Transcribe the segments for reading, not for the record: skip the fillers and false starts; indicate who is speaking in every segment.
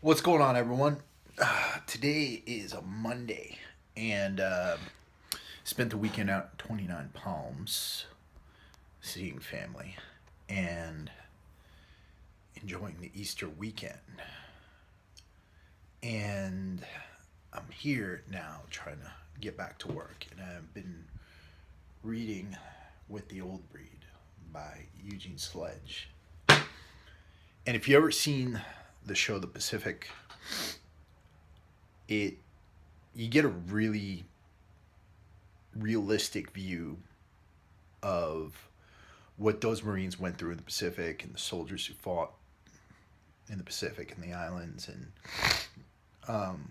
Speaker 1: What's going on, everyone? Today is a Monday, and spent the weekend out at 29 Palms, seeing family, and enjoying the Easter weekend. And I'm here now trying to get back to work, and I've been reading With the Old Breed by Eugene Sledge. And if you ever seen the show The Pacific, it you get a really realistic view of what those Marines went through in the Pacific and the soldiers who fought in the Pacific and the islands, and um,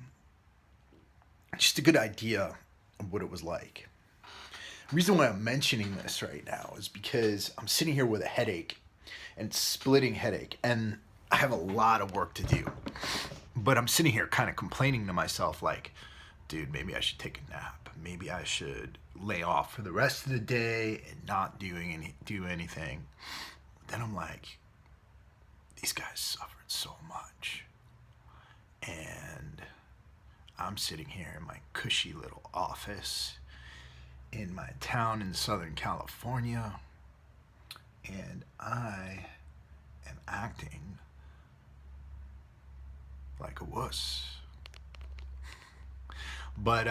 Speaker 1: just a good idea of what it was like. The reason why I'm mentioning this right now is because I'm sitting here with a headache and splitting headache, and I have a lot of work to do. But I'm sitting here kind of complaining to myself, like, dude, maybe I should take a nap. Maybe I should lay off for the rest of the day and not do anything. Then I'm like, these guys suffered so much, and I'm sitting here in my cushy little office in my town in Southern California, and I am acting like a wuss. But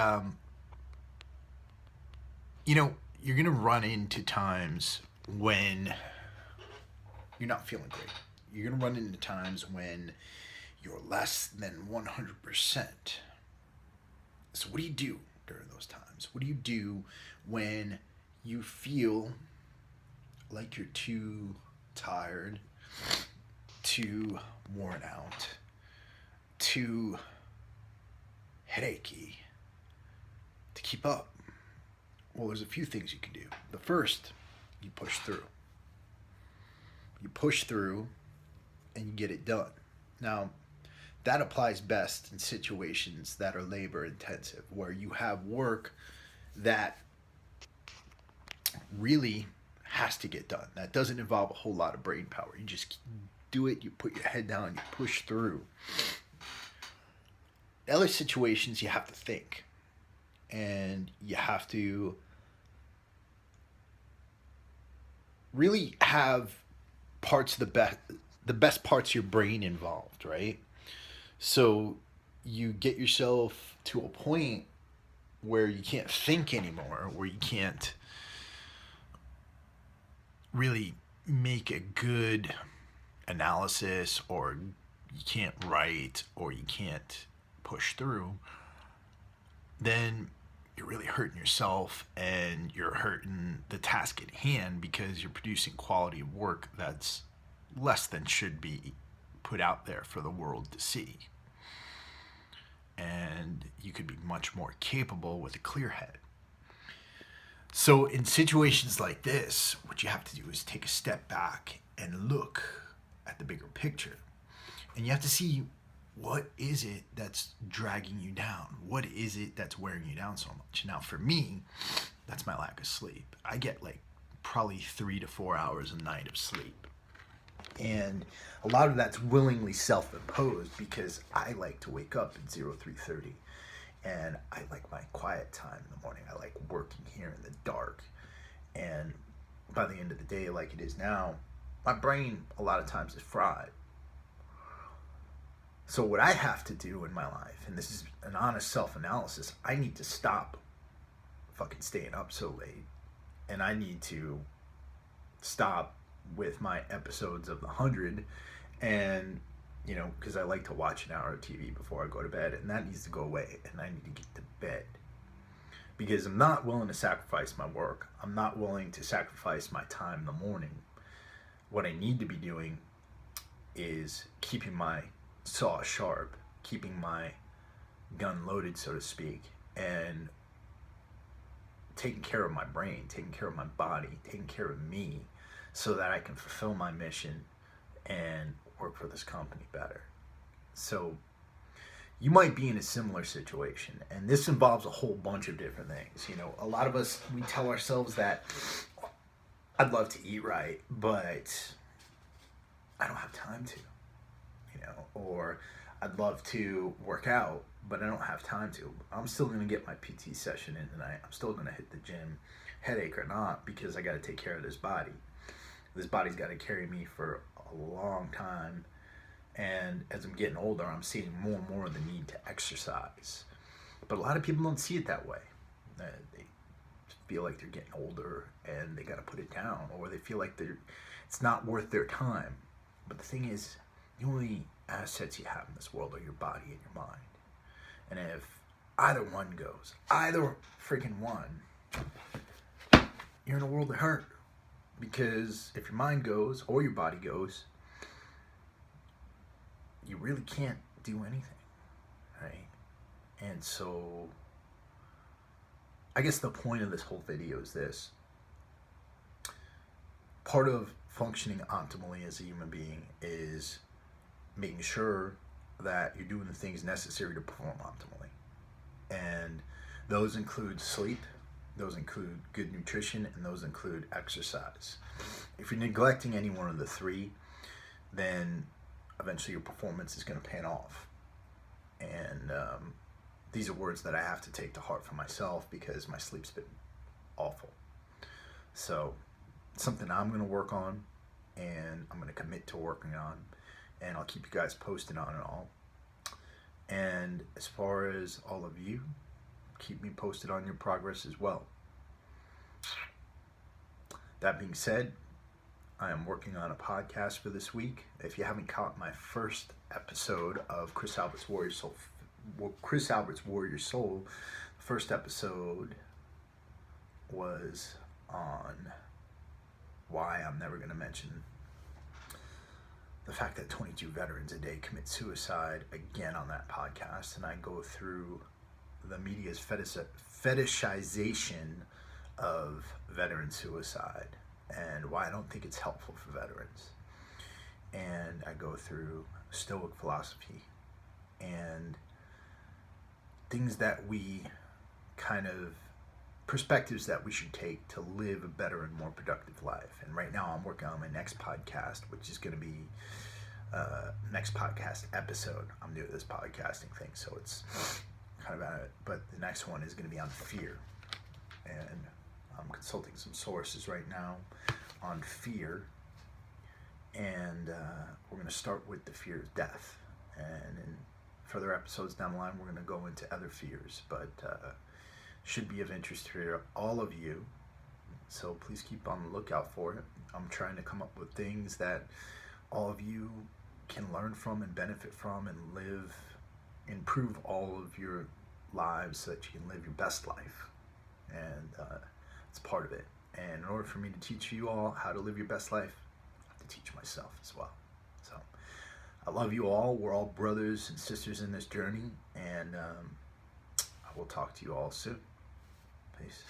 Speaker 1: you're gonna run into times when you're not feeling great. You're gonna run into times when you're less than 100%. So what do you do during those times? What do you do when you feel like you're too tired, too worn out, too headachy to keep up? Well, there's a few things you can do. The first, you push through. You push through and you get it done. Now, that applies best in situations that are labor intensive, where you have work that really has to get done. That doesn't involve a whole lot of brain power. You just do it, you put your head down, you push through. In other situations, you have to think, and you have to really have parts of the best parts of your brain involved, right? So you get yourself to a point where you can't think anymore, where you can't really make a good analysis, or you can't write, or you can't push through. Then you're really hurting yourself, and you're hurting the task at hand, because you're producing quality of work that's less than should be put out there for the world to see. And you could be much more capable with a clear head. So, in situations like this, what you have to do is take a step back and look at the bigger picture. And you have to see, what is it that's dragging you down? What is it that's wearing you down so much? Now, for me, that's my lack of sleep. I get like probably 3 to 4 hours a night of sleep. And a lot of that's willingly self-imposed, because I like to wake up at 03:30, and I like my quiet time in the morning. I like working here in the dark. And by the end of the day, like it is now, my brain a lot of times is fried. So what I have to do in my life, and this is an honest self-analysis, I need to stop fucking staying up so late, and I need to stop with my episodes of The 100, and because I like to watch an hour of TV before I go to bed, and that needs to go away, and I need to get to bed, because I'm not willing to sacrifice my work. I'm not willing to sacrifice my time in the morning. What I need to be doing is keeping my saw sharp, keeping my gun loaded, so to speak, and taking care of my brain, taking care of my body, taking care of me, so that I can fulfill my mission and work for this company better. So you might be in a similar situation, and this involves a whole bunch of different things. A lot of us, we tell ourselves that I'd love to eat right, but I don't have time to, or I'd love to work out, but I don't have time to. I'm still going to get my PT session in tonight. I'm still going to hit the gym, headache or not, because I got to take care of this body. This body's got to carry me for a long time. And as I'm getting older, I'm seeing more and more the need to exercise. But a lot of people don't see it that way. They feel like they're getting older and they got to put it down, or they feel like it's not worth their time. But the thing is, the only assets you have in this world are your body and your mind. And if either one goes, either freaking one, you're in a world of hurt. Because if your mind goes or your body goes, you really can't do anything, right? And so I guess the point of this whole video is this. Part of functioning optimally as a human being is making sure that you're doing the things necessary to perform optimally. And those include sleep, those include good nutrition, and those include exercise. If you're neglecting any one of the three, then eventually your performance is going to pan off. And these are words that I have to take to heart for myself because my sleep's been awful. So it's something I'm going to work on, and I'm going to commit to working on, and I'll keep you guys posted on it all. And as far as all of you, keep me posted on your progress as well. That being said, I am working on a podcast for this week. If you haven't caught my first episode of Chris Albert's Warrior Soul, the first episode was on why I'm never going to mention the fact that 22 veterans a day commit suicide again on that podcast, and I go through the media's fetishization of veteran suicide and why I don't think it's helpful for veterans. And I go through Stoic philosophy and things that we perspectives that we should take to live a better and more productive life. And right now I'm working on my next podcast, which is going to be next podcast episode. I'm new to this podcasting thing, so it's kind of but the next one is going to be on fear. And I'm consulting some sources right now on fear. And we're going to start with the fear of death. And in further episodes down the line, we're going to go into other fears. But should be of interest to all of you. So please keep on the lookout for it. I'm trying to come up with things that all of you can learn from and benefit from and improve all of your lives so that you can live your best life. And it's part of it. And in order for me to teach you all how to live your best life, I have to teach myself as well. So I love you all. We're all brothers and sisters in this journey. And I will talk to you all soon. Peace.